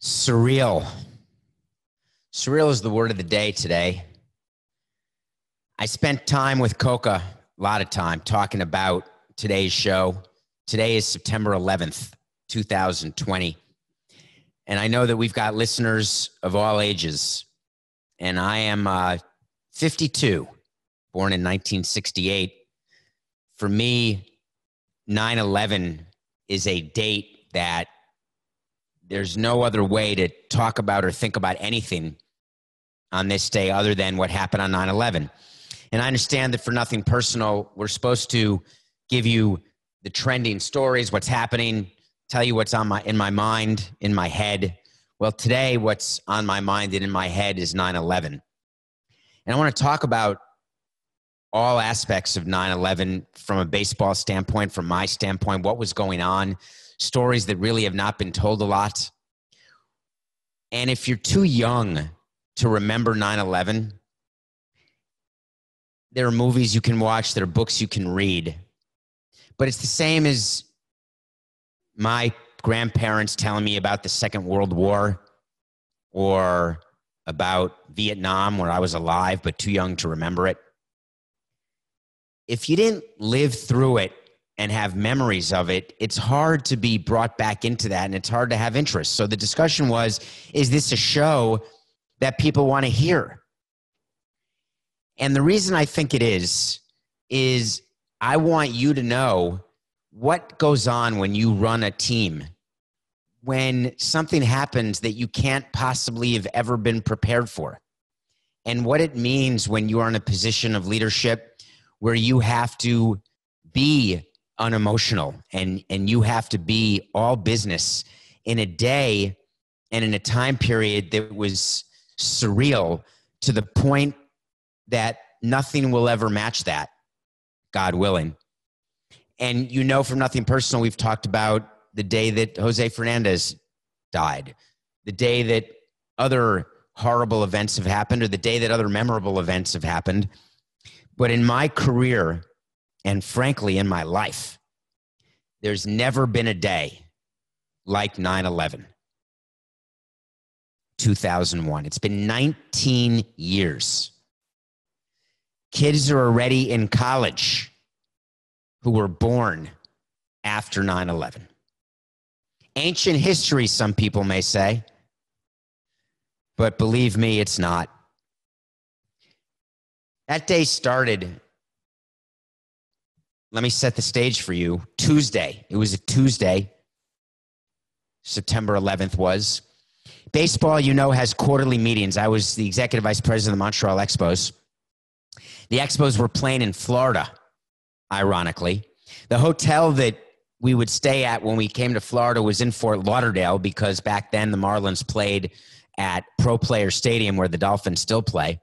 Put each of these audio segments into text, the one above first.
Surreal. Surreal is the word of the day today. I spent time with Coca, a lot of time, talking about today's show. Today is September 11th, 2020. And I know that we've got listeners of all ages. And I am 52, born in 1968. For me, 9/11 is a date that there's no other way to talk about or think about anything on this day other than what happened on 9/11. And I understand that for nothing personal, we're supposed to give you the trending stories, what's happening, tell you what's in my mind, in my head. Well, today, what's on my mind and in my head is 9/11. And I want to talk about all aspects of 9/11 from a baseball standpoint, from my standpoint, what was going on, stories that really have not been told a lot. And if you're too young to remember 9/11, there are movies you can watch, there are books you can read. But it's the same as my grandparents telling me about the Second World War or about Vietnam, where I was alive but too young to remember it. If you didn't live through it and have memories of it, it's hard to be brought back into that, and it's hard to have interest. So the discussion was, is this a show that people want to hear? And the reason I think it is I want you to know what goes on when you run a team, when something happens that you can't possibly have ever been prepared for, and what it means when you are in a position of leadership where you have to be unemotional and you have to be all business in a day and in a time period that was surreal to the point that nothing will ever match that, God willing. And you know, from nothing personal, we've talked about the day that Jose Fernandez died, the day that other horrible events have happened, or the day that other memorable events have happened. But in my career, and frankly, in my life, there's never been a day like 9/11, 2001. It's been 19 years. Kids are already in college who were born after 9/11. Ancient history, some people may say, but believe me, it's not. That day started, let me set the stage for you, Tuesday. It was a Tuesday. September 11th was. Baseball, you know, has quarterly meetings. I was the executive vice president of the Montreal Expos. The Expos were playing in Florida, ironically. The hotel that we would stay at when we came to Florida was in Fort Lauderdale, because back then the Marlins played at Pro Player Stadium, where the Dolphins still play.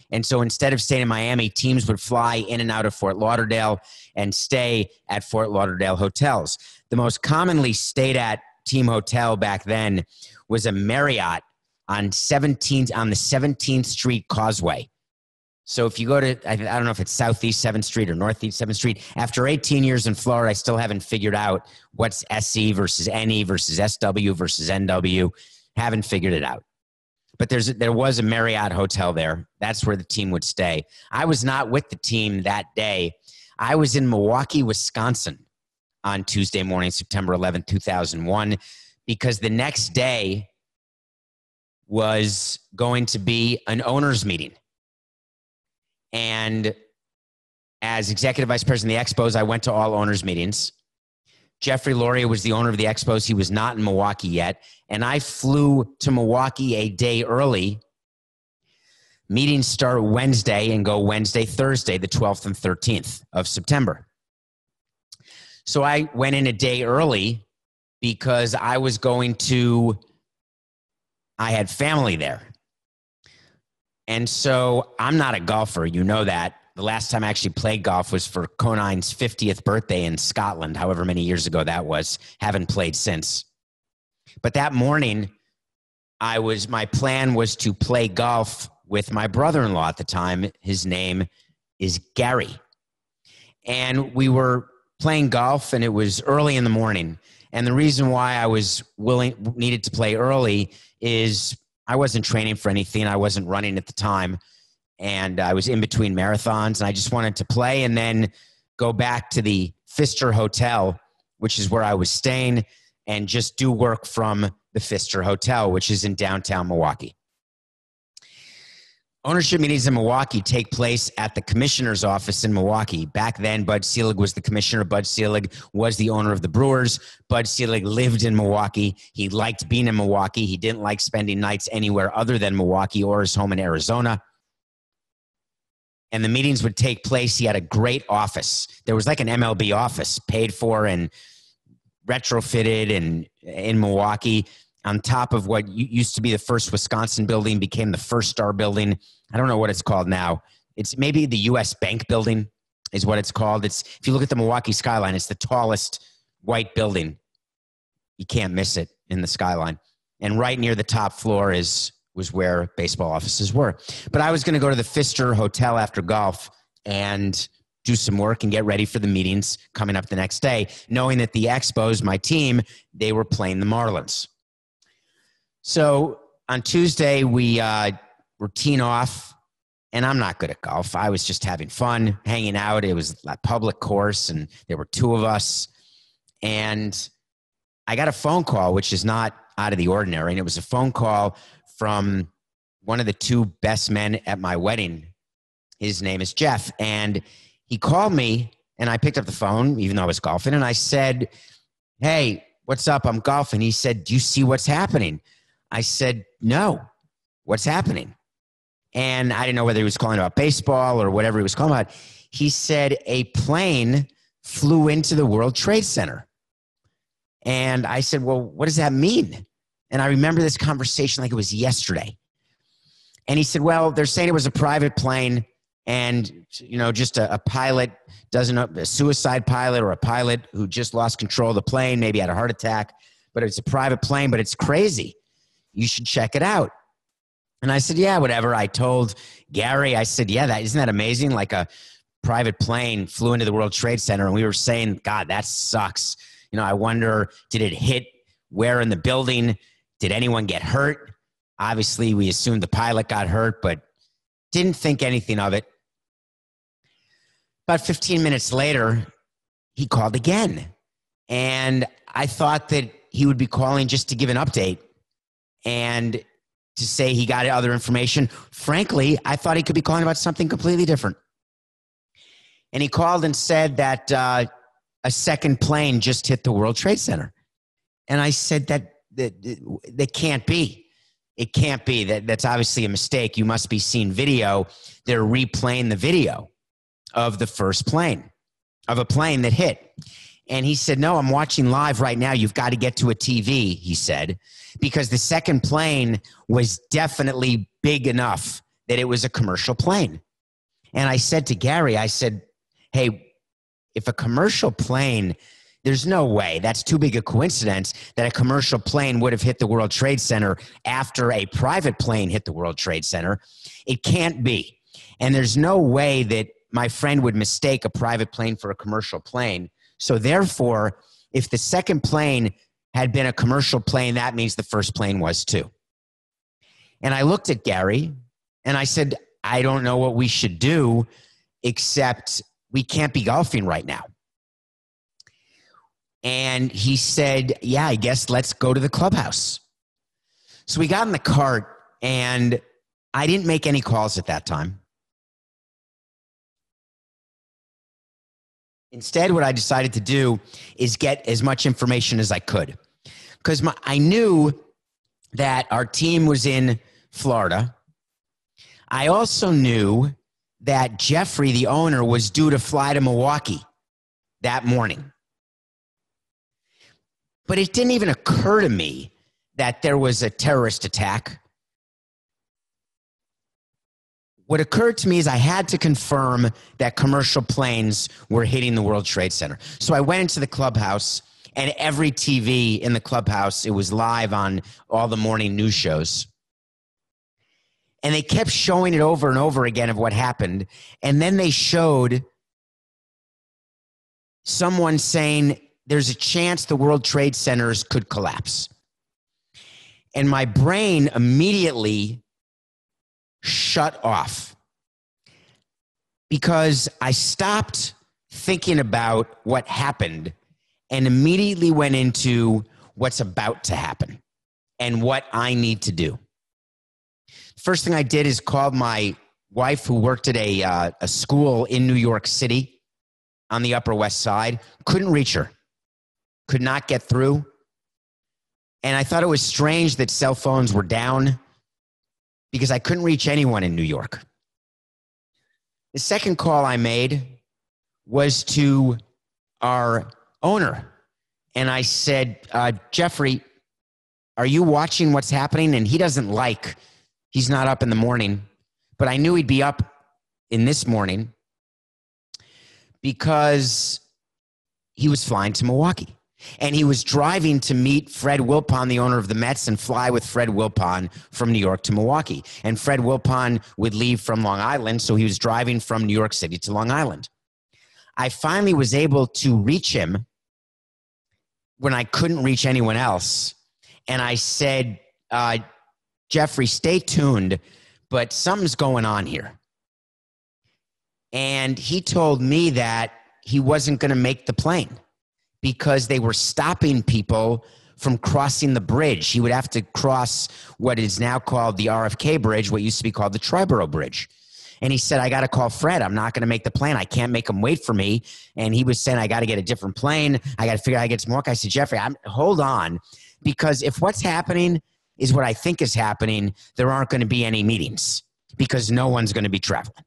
And so instead of staying in Miami, teams would fly in and out of Fort Lauderdale and stay at Fort Lauderdale hotels. The most commonly stayed at team hotel back then was a Marriott on the 17th Street Causeway. So if you go to, I don't know if it's Southeast 7th Street or Northeast 7th Street, after 18 years in Florida, I still haven't figured out what's SE versus NE versus SW versus NW. Haven't figured it out. But there was a Marriott hotel there. That's where the team would stay. I was not with the team that day. I was in Milwaukee, Wisconsin on Tuesday morning, September 11th, 2001, because the next day was going to be an owners meeting. And as executive vice president of the Expos, I went to all owners meetings. Jeffrey Loria was the owner of the Expos. He was not in Milwaukee yet. And I flew to Milwaukee a day early. Meetings start Wednesday and go Wednesday, Thursday, the 12th and 13th of September. So I went in a day early because I had family there. And so I'm not a golfer. You know that. The last time I actually played golf was for Conin's 50th birthday in Scotland, however many years ago that was. Haven't played since. But that morning, my plan was to play golf with my brother-in-law at the time. His name is Gary. And we were playing golf, and it was early in the morning. And the reason why I was needed to play early is I wasn't training for anything. I wasn't running at the time. And I was in between marathons, and I just wanted to play and then go back to the Pfister Hotel, which is where I was staying, and just do work from the Pfister Hotel, which is in downtown Milwaukee. Ownership meetings in Milwaukee take place at the commissioner's office in Milwaukee. Back then, Bud Selig was the commissioner. Bud Selig was the owner of the Brewers. Bud Selig lived in Milwaukee. He liked being in Milwaukee. He didn't like spending nights anywhere other than Milwaukee or his home in Arizona. And the meetings would take place. He had a great office. There was like an MLB office paid for and retrofitted and in Milwaukee, on top of what used to be the First Wisconsin building, became the First Star building. I don't know what it's called now. It's maybe the U.S. Bank building is what it's called. If you look at the Milwaukee skyline, it's the tallest white building. You can't miss it in the skyline. And right near the top floor was where baseball offices were. But I was going to go to the Pfister Hotel after golf and do some work and get ready for the meetings coming up the next day, knowing that the Expos, my team, they were playing the Marlins. So on Tuesday, we were teeing off, and I'm not good at golf. I was just having fun, hanging out. It was a public course, and there were two of us. And I got a phone call, which is not out of the ordinary, and it was a phone call from one of the two best men at my wedding. His name is Jeff, and he called me, and I picked up the phone, even though I was golfing, and I said, "Hey, what's up? I'm golfing." He said, "Do you see what's happening?" I said, "No, what's happening?" And I didn't know whether he was calling about baseball or whatever he was calling about. He said a plane flew into the World Trade Center. And I said, "Well, what does that mean?" And I remember this conversation like it was yesterday. And he said, "Well, they're saying it was a private plane, and, just a pilot a suicide pilot or a pilot who just lost control of the plane, maybe had a heart attack, but it's a private plane, but it's crazy. You should check it out." And I said, "Yeah, whatever." I told Gary, I said, "Yeah, isn't that amazing? Like a private plane flew into the World Trade Center." And we were saying, "God, that sucks. I wonder, did it hit where in the building? Did anyone get hurt?" Obviously, we assumed the pilot got hurt, but didn't think anything of it. About 15 minutes later, he called again. And I thought that he would be calling just to give an update and to say he got other information. Frankly, I thought he could be calling about something completely different. And he called and said that a second plane just hit the World Trade Center. And I said that can't be. It can't be. That's obviously a mistake. You must be seeing video. They're replaying the video of the first plane, of a plane that hit. And he said, "No, I'm watching live right now. You've got to get to a TV," he said, because the second plane was definitely big enough that it was a commercial plane. And I said to Gary, I said, "Hey, if a commercial plane, there's no way, that's too big a coincidence that a commercial plane would have hit the World Trade Center after a private plane hit the World Trade Center. It can't be. And there's no way that my friend would mistake a private plane for a commercial plane. So therefore, if the second plane had been a commercial plane, that means the first plane was too." And I looked at Gary and I said, "I don't know what we should do, except we can't be golfing right now." And he said, "Yeah, I guess let's go to the clubhouse." So we got in the cart, and I didn't make any calls at that time. Instead, what I decided to do is get as much information as I could, because I knew that our team was in Florida. I also knew that Jeffrey, the owner, was due to fly to Milwaukee that morning. But it didn't even occur to me that there was a terrorist attack. What occurred to me is I had to confirm that commercial planes were hitting the World Trade Center. So I went into the clubhouse, and every TV in the clubhouse, it was live on all the morning news shows. And they kept showing it over and over again of what happened. And then they showed someone saying there's a chance the World Trade Centers could collapse. And my brain immediately shut off because I stopped thinking about what happened and immediately went into what's about to happen and what I need to do. First thing I did is called my wife, who worked at a school in New York City on the Upper West Side. Couldn't reach her. Could not get through. And I thought it was strange that cell phones were down because I couldn't reach anyone in New York. The second call I made was to our owner. And I said, Jeffrey, are you watching what's happening? And he's not up in the morning, but I knew he'd be up in this morning because he was flying to Milwaukee. And he was driving to meet Fred Wilpon, the owner of the Mets, and fly with Fred Wilpon from New York to Milwaukee. And Fred Wilpon would leave from Long Island, so he was driving from New York City to Long Island. I finally was able to reach him when I couldn't reach anyone else. And I said, Jeffrey, stay tuned, but something's going on here. And he told me that he wasn't going to make the plane because they were stopping people from crossing the bridge. He would have to cross what is now called the RFK Bridge, what used to be called the Triborough Bridge. And he said, I got to call Fred. I'm not going to make the plane. I can't make him wait for me. And he was saying, I got to get a different plane. I got to figure out how to get some more. I said, Jeffrey, hold on, because if what's happening is what I think is happening, there aren't going to be any meetings because no one's going to be traveling.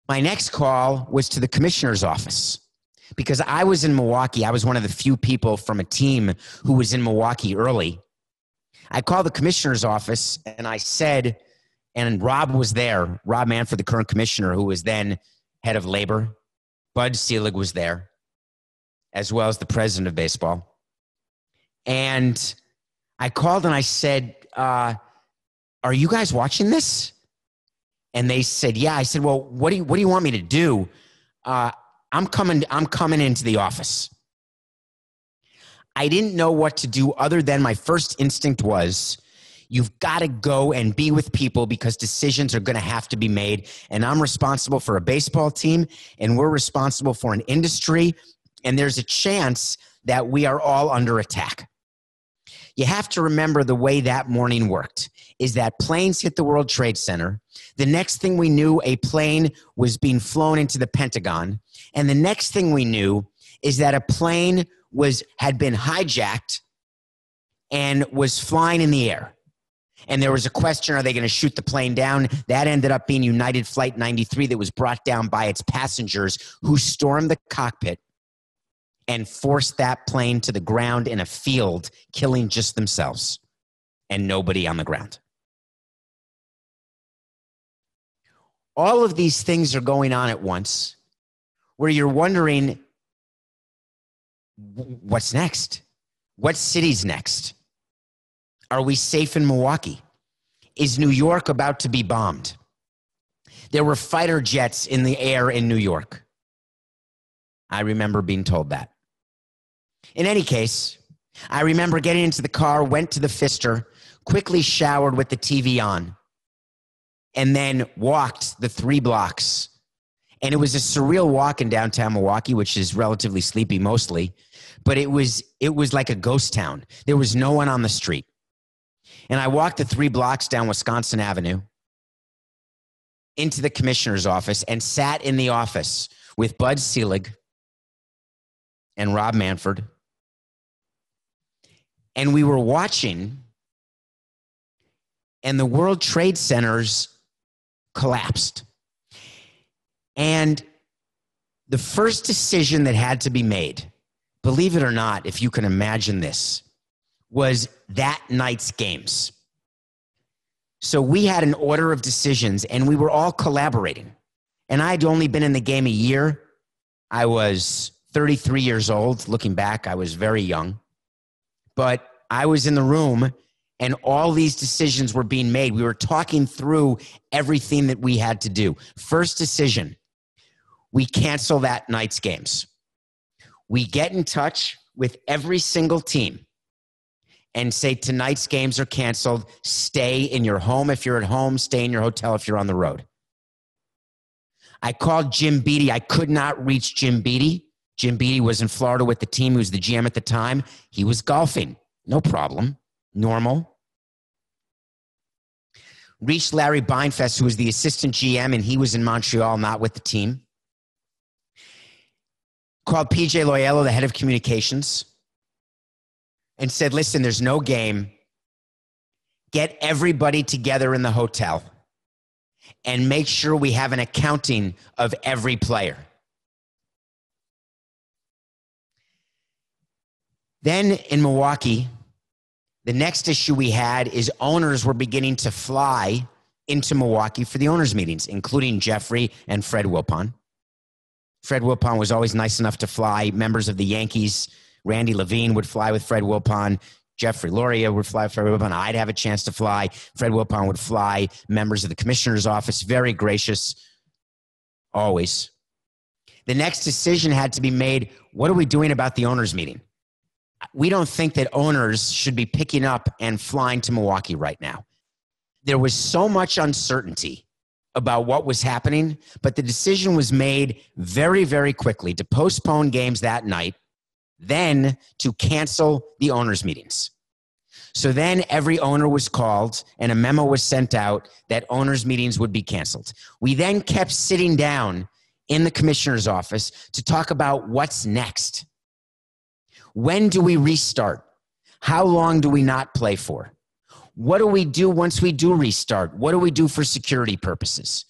My next call was to the commissioner's office because I was in Milwaukee. I was one of the few people from a team who was in Milwaukee early. I called the commissioner's office and I said, and Rob was there, Rob Manfred, the current commissioner, who was then head of labor. Bud Selig was there, as well as the president of baseball. And I called and I said, are you guys watching this? And they said, yeah. I said, well, what do you want me to do? I'm coming into the office. I didn't know what to do other than my first instinct was, you've got to go and be with people because decisions are going to have to be made. And I'm responsible for a baseball team and we're responsible for an industry. And there's a chance that we are all under attack. You have to remember the way that morning worked is that planes hit the World Trade Center. The next thing we knew, a plane was being flown into the Pentagon. And the next thing we knew is that a plane had been hijacked and was flying in the air. And there was a question, are they going to shoot the plane down? That ended up being United Flight 93 that was brought down by its passengers who stormed the cockpit and forced that plane to the ground in a field, killing just themselves and nobody on the ground. All of these things are going on at once where you're wondering, what's next? What city's next? Are we safe in Milwaukee? Is New York about to be bombed? There were fighter jets in the air in New York. I remember being told that. In any case, I remember getting into the car, went to the Pfister, quickly showered with the TV on, and then walked the 3 blocks. And it was a surreal walk in downtown Milwaukee, which is relatively sleepy mostly, but it was like a ghost town. There was no one on the street. And I walked the 3 blocks down Wisconsin Avenue into the commissioner's office and sat in the office with Bud Selig and Rob Manfred. And we were watching, and the World Trade Centers collapsed. And the first decision that had to be made, believe it or not, if you can imagine this, was that night's games. So we had an order of decisions, and we were all collaborating. And I'd only been in the game a year. I was 33 years old. Looking back, I was very young. But I was in the room, and all these decisions were being made. We were talking through everything that we had to do. First decision, we cancel that night's games. We get in touch with every single team and say, tonight's games are canceled. Stay in your home if you're at home. Stay in your hotel if you're on the road. I called Jim Beattie. I could not reach Jim Beattie. Jim Beattie was in Florida with the team. He was the GM at the time. He was golfing. No problem. Normal. Reached Larry Beinfest, who was the assistant GM, and he was in Montreal, not with the team. Called PJ Loyola, the head of communications, and said, listen, there's no game. Get everybody together in the hotel and make sure we have an accounting of every player. Then in Milwaukee, the next issue we had is owners were beginning to fly into Milwaukee for the owners' meetings, including Jeffrey and Fred Wilpon. Fred Wilpon was always nice enough to fly. Members of the Yankees, Randy Levine would fly with Fred Wilpon. Jeffrey Loria would fly with Fred Wilpon. I'd have a chance to fly. Fred Wilpon would fly. Members of the commissioner's office, very gracious, always. The next decision had to be made. What are we doing about the owners' meeting? We don't think that owners should be picking up and flying to Milwaukee right now. There was so much uncertainty about what was happening, but the decision was made very, very quickly to postpone games that night, then to cancel the owners' meetings. So then every owner was called and a memo was sent out that owners' meetings would be canceled. We then kept sitting down in the commissioner's office to talk about what's next. When do we restart? How long do we not play for? What do we do once we do restart? What do we do for security purposes?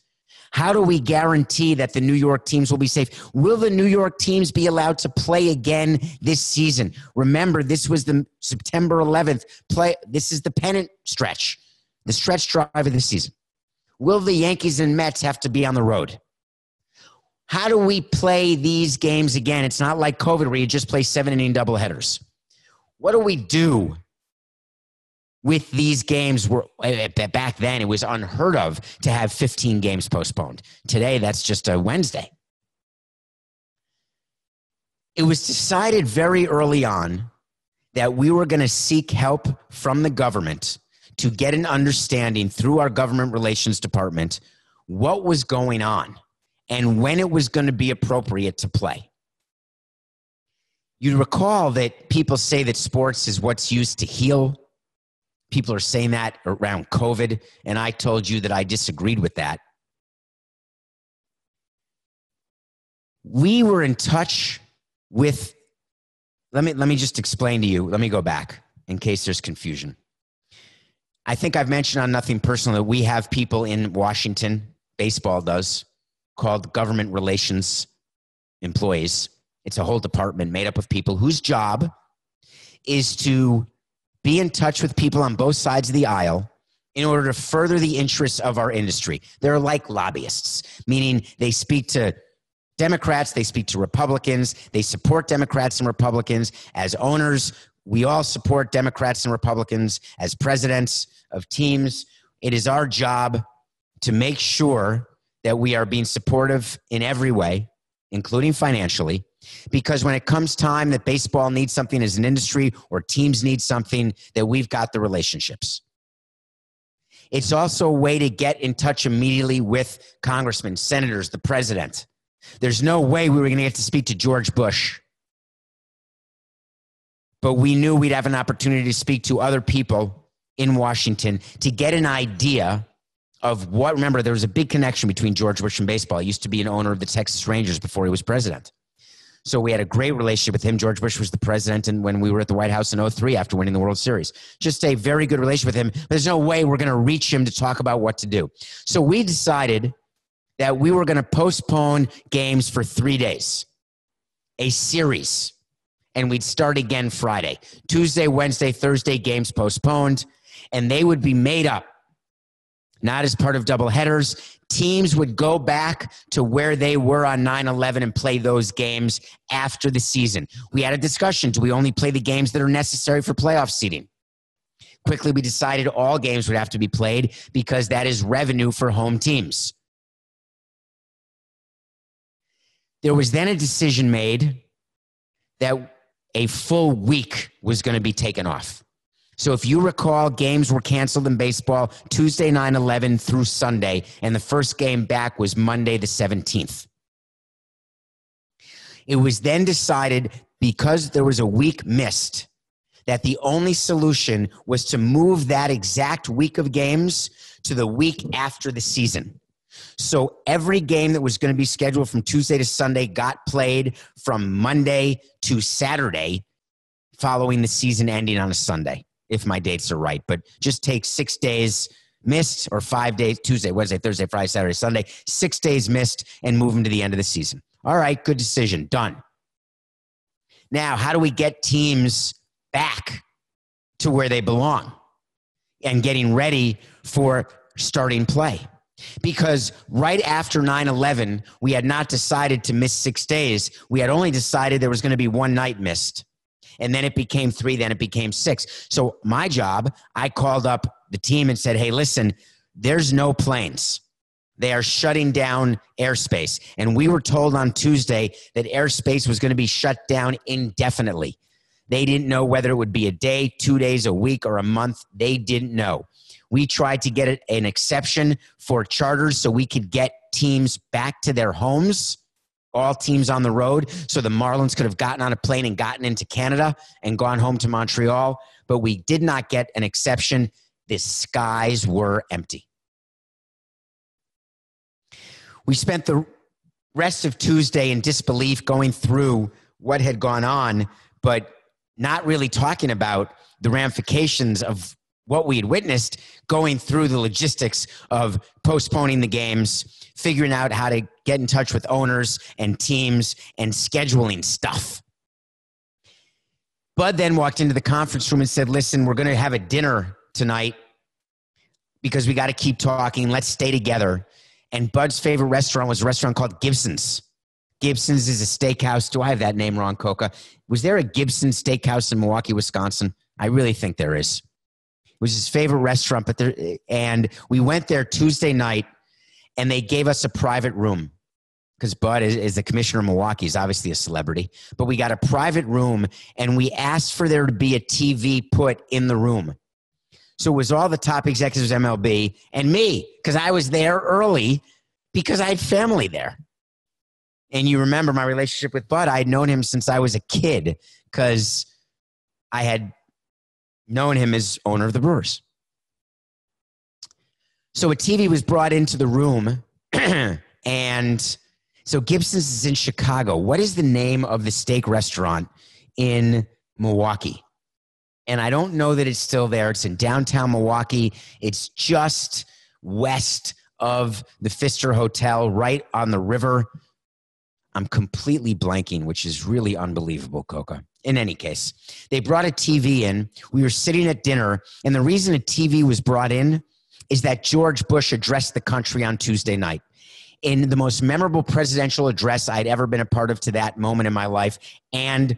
How do we guarantee that the New York teams will be safe? Will the New York teams be allowed to play again this season? Remember, this was the September 11th play. This is the pennant stretch, the stretch drive of the season. Will the Yankees and Mets have to be on the road? How do we play these games again? It's not like COVID where you just play 7-inning doubleheaders. What do we do with these games? Back then, it was unheard of to have 15 games postponed. Today, that's just a Wednesday. It was decided very early on that we were going to seek help from the government to get an understanding through our government relations department what was going on and when it was going to be appropriate to play. You recall that people say that sports is what's used to heal. People are saying that around COVID, and I told you that I disagreed with that. We were in touch with, let me just explain to you. Let me go back in case there's confusion. I think I've mentioned on Nothing Personal that we have people in Washington, baseball does, called government relations employees. It's a whole department made up of people whose job is to be in touch with people on both sides of the aisle in order to further the interests of our industry. They're like lobbyists, meaning they speak to Democrats, they speak to Republicans, they support Democrats and Republicans. As owners, we all support Democrats and Republicans. As presidents of teams, it is our job to make sure that we are being supportive in every way, including financially, because when it comes time that baseball needs something as an industry or teams need something, that we've got the relationships. It's also a way to get in touch immediately with congressmen, senators, the president. There's no way we were going to get to speak to George Bush, but we knew we'd have an opportunity to speak to other people in Washington to get an idea of what, remember, there was a big connection between George Bush and baseball. He used to be an owner of the Texas Rangers before he was president. So we had a great relationship with him. George Bush was the president, and when we were at the White House in 2003 after winning the World Series. Just a very good relationship with him. But there's no way we're going to reach him to talk about what to do. So we decided that we were going to postpone games for 3 days, a series, and we'd start again Friday. Tuesday, Wednesday, Thursday, games postponed, and they would be made up, not as part of doubleheaders. Teams would go back to where they were on 9/11 and play those games after the season. We had a discussion. Do we only play the games that are necessary for playoff seeding? Quickly, we decided all games would have to be played because that is revenue for home teams. There was then a decision made that a full week was going to be taken off. So if you recall, games were canceled in baseball Tuesday 9/11 through Sunday, and the first game back was Monday the 17th. It was then decided, because there was a week missed, that the only solution was to move that exact week of games to the week after the season. So every game that was going to be scheduled from Tuesday to Sunday got played from Monday to Saturday following the season ending on a Sunday, if my dates are right. But just take 6 days missed, or 5 days, Tuesday, Wednesday, Thursday, Friday, Saturday, Sunday, 6 days missed, and move them to the end of the season. All right, good decision. Done. Now, how do we get teams back to where they belong and getting ready for starting play? Because right after 9/11, we had not decided to miss 6 days. We had only decided there was going to be one night missed. And then it became 3, then it became 6. So my job, I called up the team and said, hey, listen, there's no planes. They are shutting down airspace. And we were told on Tuesday that airspace was going to be shut down indefinitely. They didn't know whether it would be a day, 2 days, a week, or a month. They didn't know. We tried to get an exception for charters so we could get teams back to their homes, all teams on the road, so the Marlins could have gotten on a plane and gotten into Canada and gone home to Montreal. But we did not get an exception. The skies were empty. We spent the rest of Tuesday in disbelief going through what had gone on, but not really talking about the ramifications of what we had witnessed, going through the logistics of postponing the games, figuring out how to get in touch with owners and teams, and scheduling stuff. Bud then walked into the conference room and said, listen, we're going to have a dinner tonight because we got to keep talking. Let's stay together. And Bud's favorite restaurant was a restaurant called Gibson's. Gibson's is a steakhouse. Do I have that name wrong, Coca? Was there a Gibson steakhouse in Milwaukee, Wisconsin? I really think there is. It was his favorite restaurant, and we went there Tuesday night, and they gave us a private room because Bud is the commissioner of Milwaukee. He's obviously a celebrity. But we got a private room, and we asked for there to be a TV put in the room. So it was all the top executives of MLB and me, because I was there early because I had family there. And you remember my relationship with Bud. I had known him since I was a kid because I had known him as owner of the Brewers. So a TV was brought into the room, and so Gibson's is in Chicago. What is the name of the steak restaurant in Milwaukee? And I don't know that it's still there. It's in downtown Milwaukee. It's just west of the Pfister Hotel, right on the river. I'm completely blanking, which is really unbelievable, Coca. In any case, they brought a TV in. We were sitting at dinner, and the reason a TV was brought in is that George Bush addressed the country on Tuesday night in the most memorable presidential address I'd ever been a part of to that moment in my life, and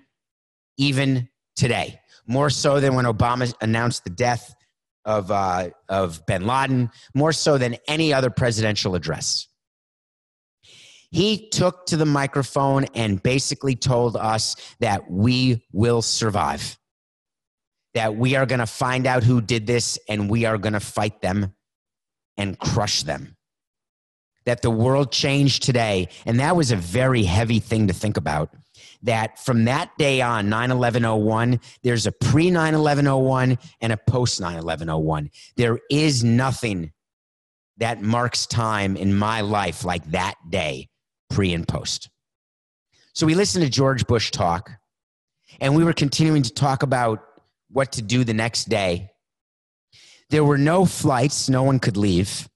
even today. More so than when Obama announced the death of bin Laden, more so than any other presidential address. He took to the microphone and basically told us that we will survive, that we are going to find out who did this and we are going to fight them and crush them, that the world changed today. And that was a very heavy thing to think about. That from that day on, 9/11/01, there's a pre-9/11/01 and a post-9/11/01. There is nothing that marks time in my life like that day, pre and post. So we listened to George Bush talk, and we were continuing to talk about what to do the next day. There were no flights. No one could leave.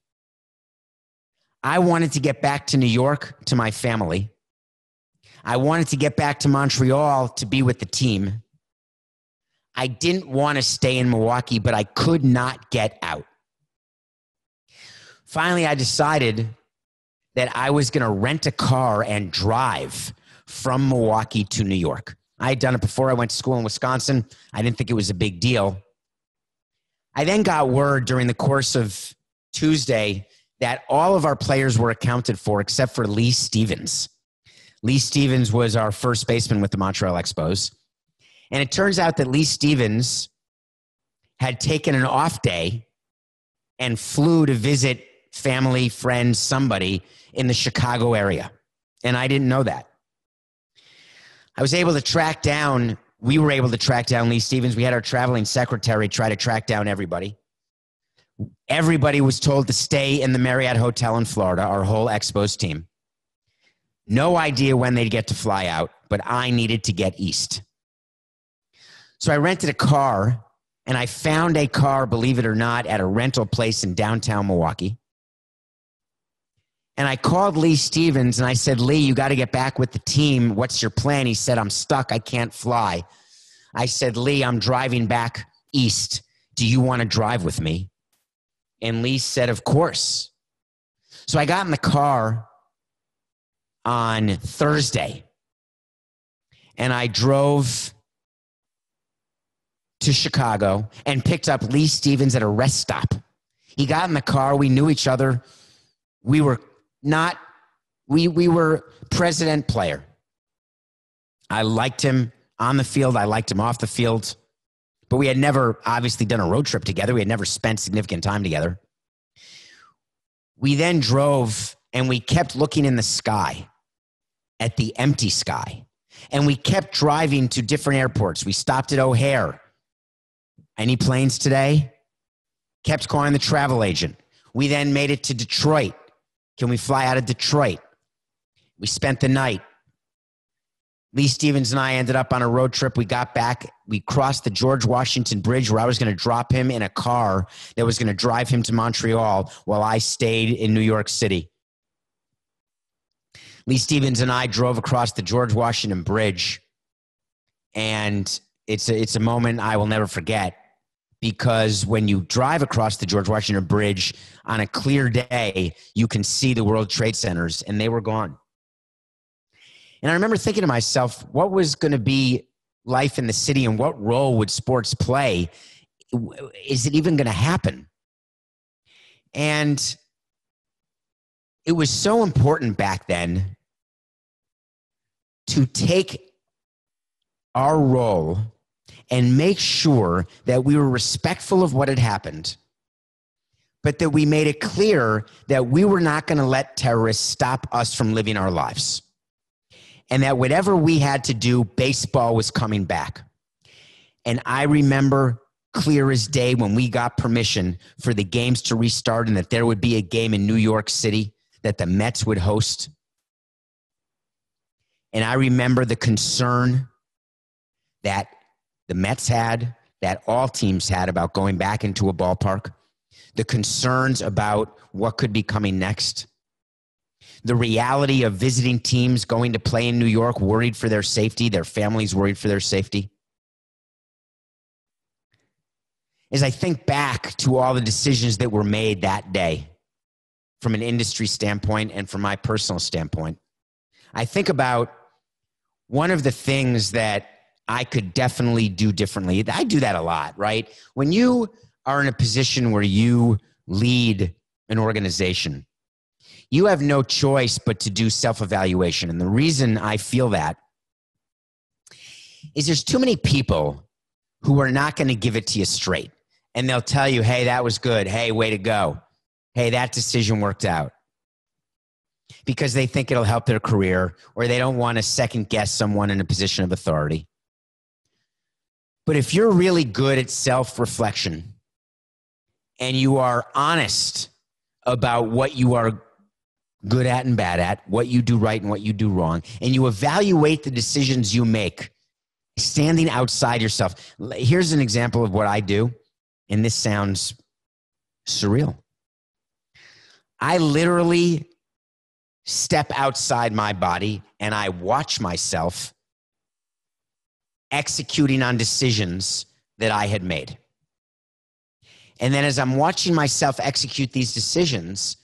I wanted to get back to New York to my family. I wanted to get back to Montreal to be with the team. I didn't want to stay in Milwaukee, but I could not get out. Finally, I decided that I was going to rent a car and drive from Milwaukee to New York. I had done it before. I went to school in Wisconsin. I didn't think it was a big deal. I then got word during the course of Tuesday that all of our players were accounted for except for Lee Stevens. Lee Stevens was our first baseman with the Montreal Expos. And it turns out that Lee Stevens had taken an off day and flew to visit family, friends, somebody in the Chicago area. And I didn't know that. We were able to track down Lee Stevens. We had our traveling secretary try to track down everybody. Everybody was told to stay in the Marriott Hotel in Florida, our whole Expos team. No idea when they'd get to fly out, but I needed to get east. So I rented a car, and I found a car, believe it or not, at a rental place in downtown Milwaukee. And I called Lee Stevens, and I said, Lee, you got to get back with the team. What's your plan? He said, I'm stuck. I can't fly. I said, Lee, I'm driving back east. Do you want to drive with me? And Lee said, of course. So I got in the car on Thursday, and I drove to Chicago and picked up Lee Stevens at a rest stop. He got in the car. We knew each other. We were president player. I liked him on the field. I liked him off the field. But we had never obviously done a road trip together. We had never spent significant time together. We then drove, and we kept looking in the sky at the empty sky. And we kept driving to different airports. We stopped at O'Hare. Any planes today? Kept calling the travel agent. We then made it to Detroit. Can we fly out of Detroit? We spent the night. Lee Stevens and I ended up on a road trip. We got back. We crossed the George Washington Bridge, where I was going to drop him in a car that was going to drive him to Montreal while I stayed in New York City. Lee Stevens and I drove across the George Washington Bridge, and it's a moment I will never forget, because when you drive across the George Washington Bridge on a clear day, you can see the World Trade Centers, and they were gone. And I remember thinking to myself, what was going to be life in the city, and what role would sports play? Is it even going to happen? And it was so important back then to take our role and make sure that we were respectful of what had happened, but that we made it clear that we were not going to let terrorists stop us from living our lives. And that whatever we had to do, baseball was coming back. And I remember clear as day when we got permission for the games to restart, and that there would be a game in New York City that the Mets would host. And I remember the concern that the Mets had, that all teams had, about going back into a ballpark, the concerns about what could be coming next, the reality of visiting teams going to play in New York, worried for their safety, their families worried for their safety. As I think back to all the decisions that were made that day, from an industry standpoint and from my personal standpoint, I think about one of the things that I could definitely do differently. I do that a lot, right? When you are in a position where you lead an organization, you have no choice but to do self-evaluation. And the reason I feel that is there's too many people who are not going to give it to you straight. And they'll tell you, hey, that was good. Hey, way to go. Hey, that decision worked out. Because they think it'll help their career, or they don't want to second guess someone in a position of authority. But if you're really good at self-reflection and you are honest about what you are good at and bad at, what you do right and what you do wrong, and you evaluate the decisions you make, standing outside yourself. Here's an example of what I do, and this sounds surreal. I literally step outside my body and I watch myself executing on decisions that I had made. And then as I'm watching myself execute these decisions,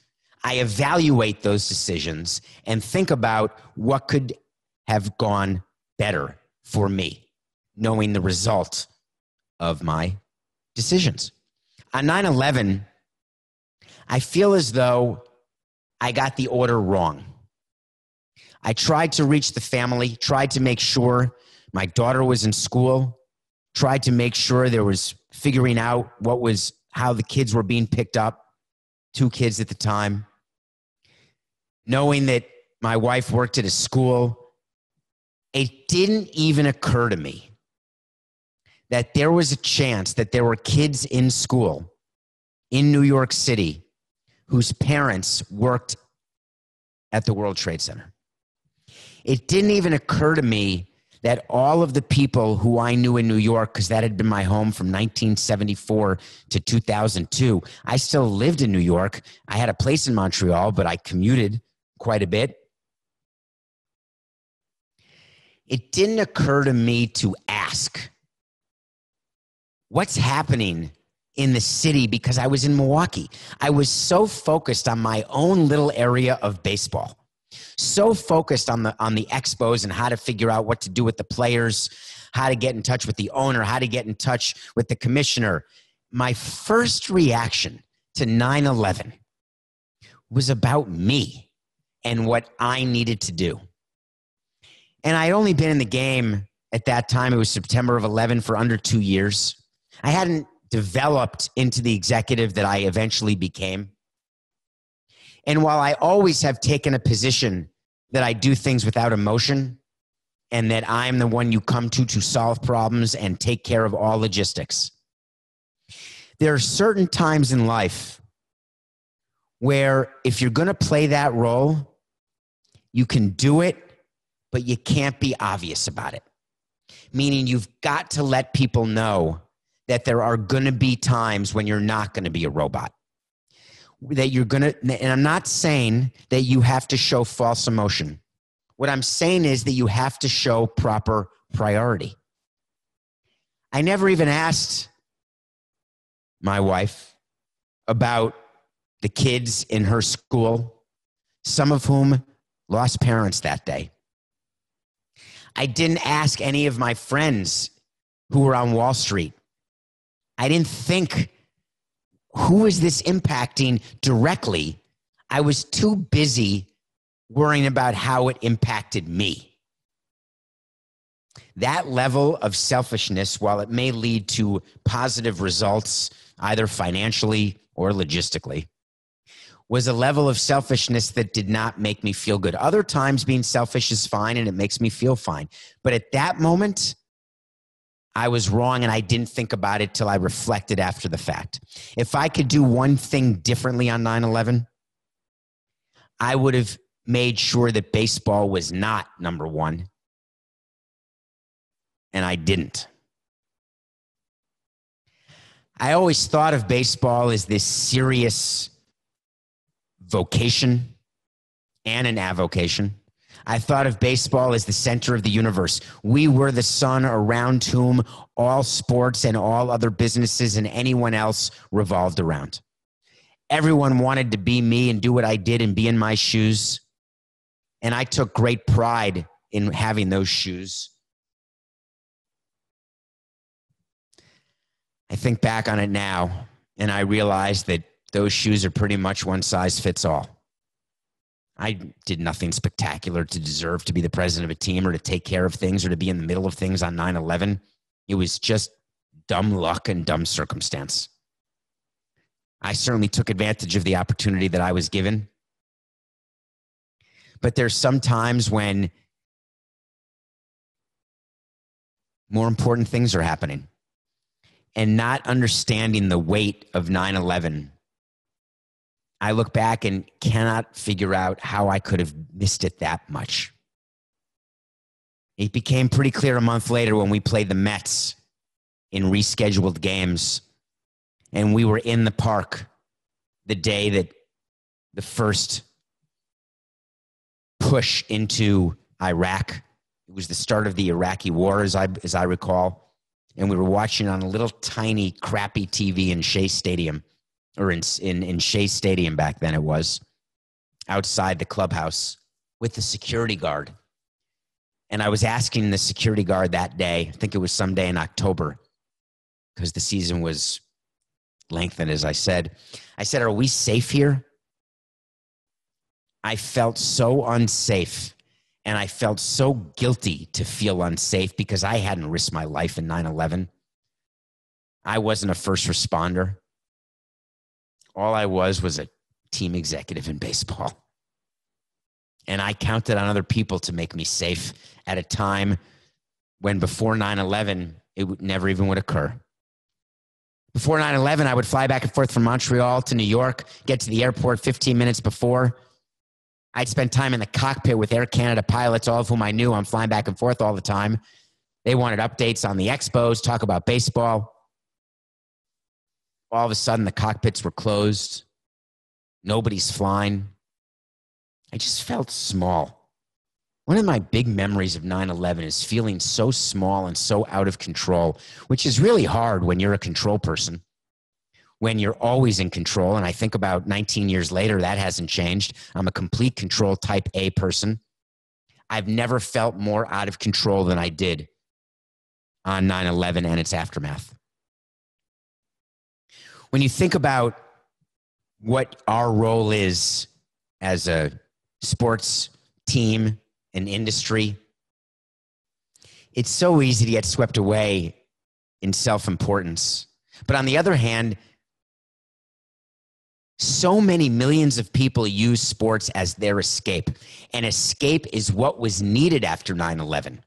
I evaluate those decisions and think about what could have gone better for me, knowing the result of my decisions. On 9/11, I feel as though I got the order wrong. I tried to reach the family, tried to make sure my daughter was in school, tried to make sure there was figuring out how the kids were being picked up, 2 kids at the time. Knowing that my wife worked at a school, it didn't even occur to me that there was a chance that there were kids in school in New York City whose parents worked at the World Trade Center. It didn't even occur to me that all of the people who I knew in New York, because that had been my home from 1974 to 2002, I still lived in New York. I had a place in Montreal, but I commuted quite a bit. It didn't occur to me to ask, what's happening in the city? Because I was in Milwaukee. I was so focused on my own little area of baseball, so focused on the Expos and how to figure out what to do with the players, how to get in touch with the owner, how to get in touch with the commissioner. My first reaction to 9/11 was about me and what I needed to do. And I'd only been in the game at that time. It was September of 11 for under 2 years. I hadn't developed into the executive that I eventually became. And while I always have taken a position that I do things without emotion and that I'm the one you come to solve problems and take care of all logistics, there are certain times in life where if you're going to play that role, you can do it, but you can't be obvious about it. Meaning you've got to let people know that there are going to be times when you're not going to be a robot. That you're going to, and I'm not saying that you have to show false emotion. What I'm saying is that you have to show proper priority. I never even asked my wife about the kids in her school, some of whom lost parents that day. I didn't ask any of my friends who were on Wall Street. I didn't think, who is this impacting directly? I was too busy worrying about how it impacted me. That level of selfishness, while it may lead to positive results, either financially or logistically, was a level of selfishness that did not make me feel good. Other times being selfish is fine and it makes me feel fine. But at that moment, I was wrong and I didn't think about it till I reflected after the fact. If I could do one thing differently on 9/11, I would have made sure that baseball was not number one. And I didn't. I always thought of baseball as this serious vocation and an avocation. I thought of baseball as the center of the universe. We were the sun around whom all sports and all other businesses and anyone else revolved around. Everyone wanted to be me and do what I did and be in my shoes. And I took great pride in having those shoes. I think back on it now and I realize that those shoes are pretty much one size fits all. I did nothing spectacular to deserve to be the president of a team or to take care of things or to be in the middle of things on 9/11. It was just dumb luck and dumb circumstance. I certainly took advantage of the opportunity that I was given. But there's some times when more important things are happening. And not understanding the weight of 9/11, I look back and cannot figure out how I could have missed it that much. It became pretty clear a month later when we played the Mets in rescheduled games, and we were in the park the day that the first push into Iraq, it was the start of the Iraqi war, as I recall. And we were watching on a little tiny crappy TV in Shea Stadium, or in Shea Stadium back then it was, outside the clubhouse with the security guard. And I was asking the security guard that day, I think it was someday in October, because the season was lengthened, as I said, are we safe here? I felt so unsafe And I felt so guilty to feel unsafe because I hadn't risked my life in 9/11. I wasn't a first responder. All I was a team executive in baseball. And I counted on other people to make me safe at a time when before 9/11, it never even would occur. Before 9/11, I would fly back and forth from Montreal to New York, get to the airport 15 minutes before. I'd spend time in the cockpit with Air Canada pilots, all of whom I knew. I'm flying back and forth all the time. They wanted updates on the Expos, talk about baseball. All of a sudden, the cockpits were closed. Nobody's flying. I just felt small. One of my big memories of 9/11 is feeling so small and so out of control, which is really hard when you're a control person, when you're always in control. And I think about 19 years later, that hasn't changed. I'm a complete control type A person. I've never felt more out of control than I did on 9/11 and its aftermath. When you think about what our role is as a sports team and industry, it's so easy to get swept away in self-importance. But on the other hand, so many millions of people use sports as their escape. And escape is what was needed after 9/11.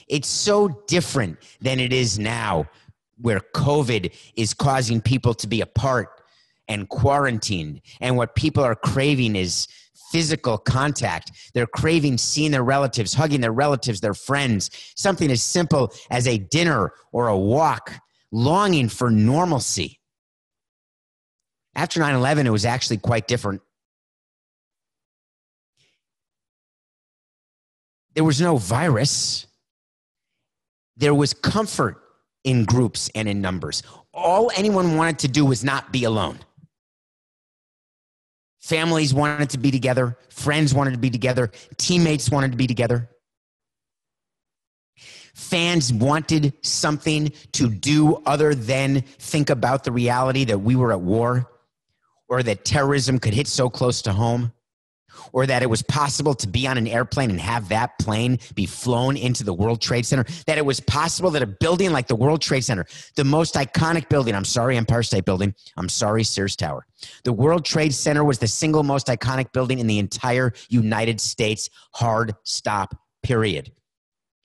It's so different than it is now, where COVID is causing people to be apart and quarantined. And what people are craving is physical contact. They're craving seeing their relatives, hugging their relatives, their friends, something as simple as a dinner or a walk, longing for normalcy. After 9/11, it was actually quite different. There was no virus. There was comfort in groups and in numbers. All anyone wanted to do was not be alone. Families wanted to be together. Friends wanted to be together. Teammates wanted to be together. Fans wanted something to do other than think about the reality that we were at war, or that terrorism could hit so close to home, or that it was possible to be on an airplane and have that plane be flown into the World Trade Center, that it was possible that a building like the World Trade Center, the most iconic building, I'm sorry, Empire State Building, I'm sorry, Sears Tower. The World Trade Center was the single most iconic building in the entire United States, hard stop, period.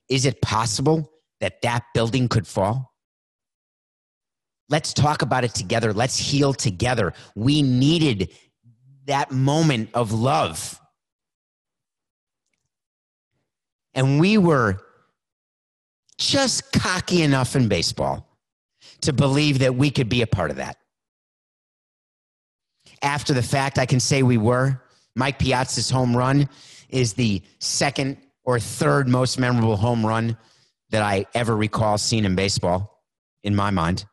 Is it possible that that building could fall? Let's talk about it together. Let's heal together. We needed that moment of love. And we were just cocky enough in baseball to believe that we could be a part of that. After the fact, I can say we were. Mike Piazza's home run is the second or third most memorable home run that I ever recall seeing in baseball, in my mind.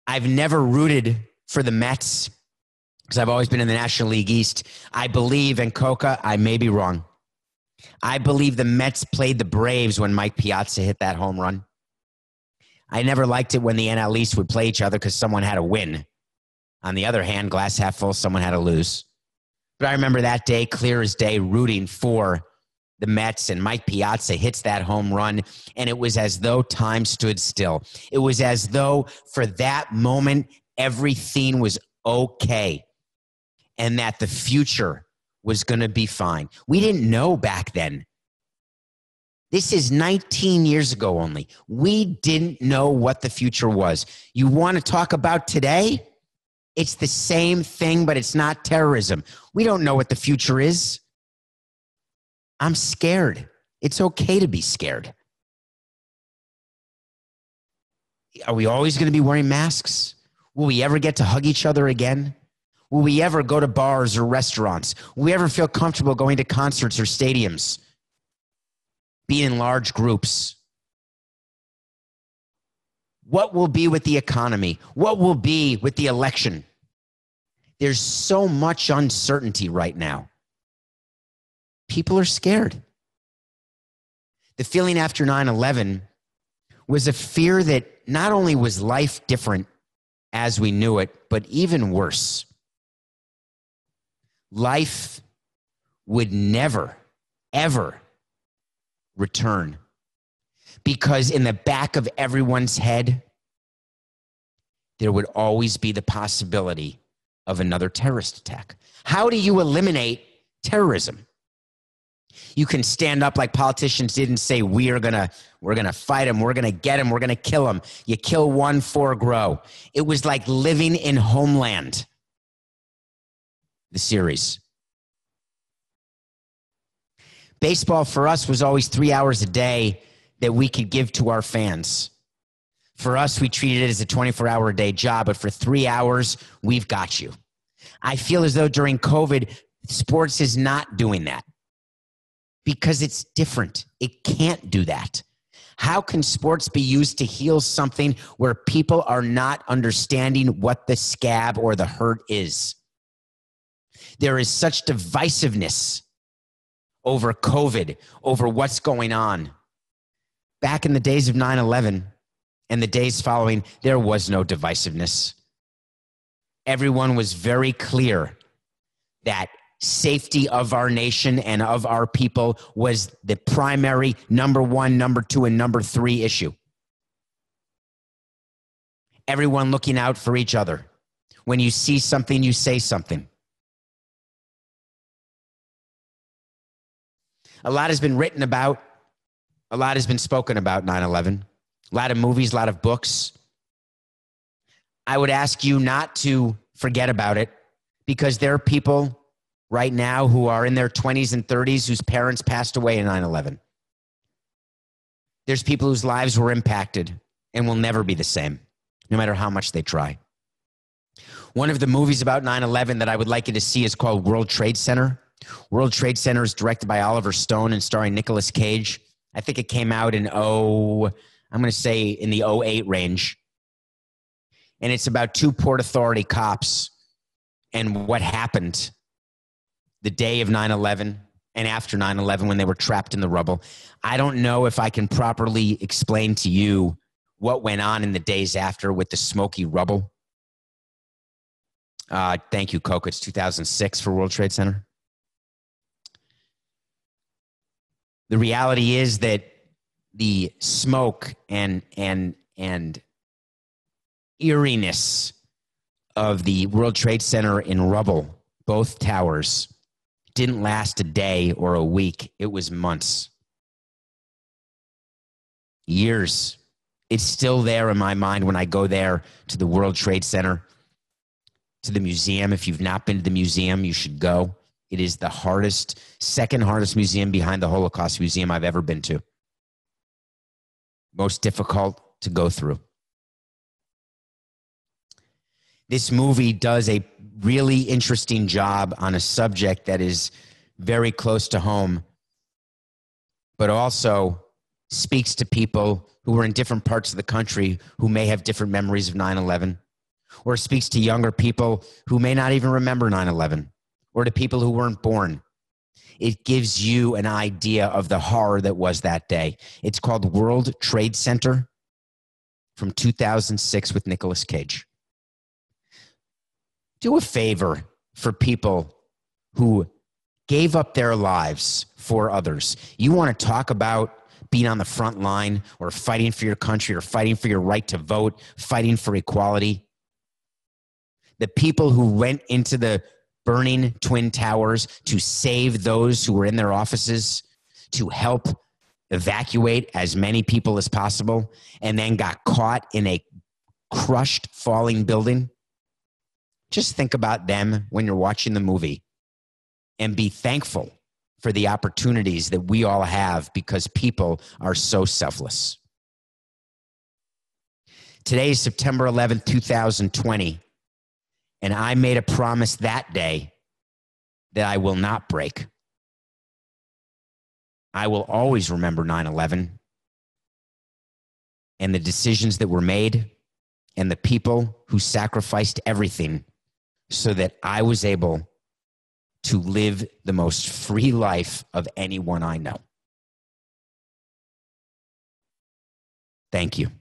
I've never rooted for the Mets because I've always been in the National League East. I believe, and Coca, I may be wrong, I believe the Mets played the Braves when Mike Piazza hit that home run. I never liked it when the NL East would play each other because someone had to win. On the other hand, glass half full, someone had to lose. But I remember that day, clear as day, rooting for the Mets, and Mike Piazza hits that home run, and it was as though time stood still. It was as though for that moment, everything was okay and that the future was going to be fine. We didn't know back then. This is 19 years ago only. We didn't know what the future was. You want to talk about today? It's the same thing, but it's not terrorism. We don't know what the future is. I'm scared. It's okay to be scared. Are we always going to be wearing masks? Will we ever get to hug each other again? Will we ever go to bars or restaurants? Will we ever feel comfortable going to concerts or stadiums? Being in large groups? What will be with the economy? What will be with the election? There's so much uncertainty right now. People are scared. The feeling after 9/11 was a fear that not only was life different as we knew it, but even worse. Life would never, ever return, because in the back of everyone's head, there would always be the possibility of another terrorist attack. How do you eliminate terrorism? You can stand up like politicians did and say, we're gonna fight them, we're gonna get them, we're gonna kill them. You kill one, four grow. It was like living in Homeland, the series. Baseball for us was always 3 hours a day that we could give to our fans. For us, we treated it as a 24-hour-a-day job, but for 3 hours, we've got you. I feel as though during COVID, sports is not doing that because it's different. It can't do that. How can sports be used to heal something where people are not understanding what the scab or the hurt is? There is such divisiveness over COVID, over what's going on. Back in the days of 9/11 and the days following, there was no divisiveness. Everyone was very clear that safety of our nation and of our people was the primary number one, number two, and number three issue. Everyone looking out for each other. When you see something, you say something. A lot has been written about, a lot has been spoken about 9/11. A lot of movies, a lot of books. I would ask you not to forget about it, because there are people right now who are in their 20s and 30s whose parents passed away in 9/11. There's people whose lives were impacted and will never be the same, no matter how much they try. One of the movies about 9/11 that I would like you to see is called World Trade Center. World Trade Center is directed by Oliver Stone and starring Nicolas Cage. I think it came out in I'm going to say in the 2008 range. And it's about two Port Authority cops and what happened the day of 9/11 and after 9/11 when they were trapped in the rubble. I don't know if I can properly explain to you what went on in the days after with the smoky rubble. Thank you, Coke. It's 2006 for World Trade Center. The reality is that the smoke and eeriness of the World Trade Center in rubble, both towers, didn't last a day or a week. It was months. Years. It's still there in my mind when I go there to the World Trade Center, to the museum. If you've not been to the museum, you should go. It is the hardest, second hardest museum behind the Holocaust Museum I've ever been to. Most difficult to go through. This movie does a really interesting job on a subject that is very close to home, but also speaks to people who are in different parts of the country who may have different memories of 9/11, or speaks to younger people who may not even remember 9/11, or to people who weren't born. It gives you an idea of the horror that was that day. It's called World Trade Center from 2006 with Nicolas Cage. Do a favor for people who gave up their lives for others. You want to talk about being on the front line or fighting for your country or fighting for your right to vote, fighting for equality. The people who went into the burning Twin Towers to save those who were in their offices, to help evacuate as many people as possible, and then got caught in a crushed, falling building. Just think about them when you're watching the movie and be thankful for the opportunities that we all have because people are so selfless. Today is September 11th, 2020. And I made a promise that day that I will not break. I will always remember 9/11 and the decisions that were made and the people who sacrificed everything so that I was able to live the most free life of anyone I know. Thank you.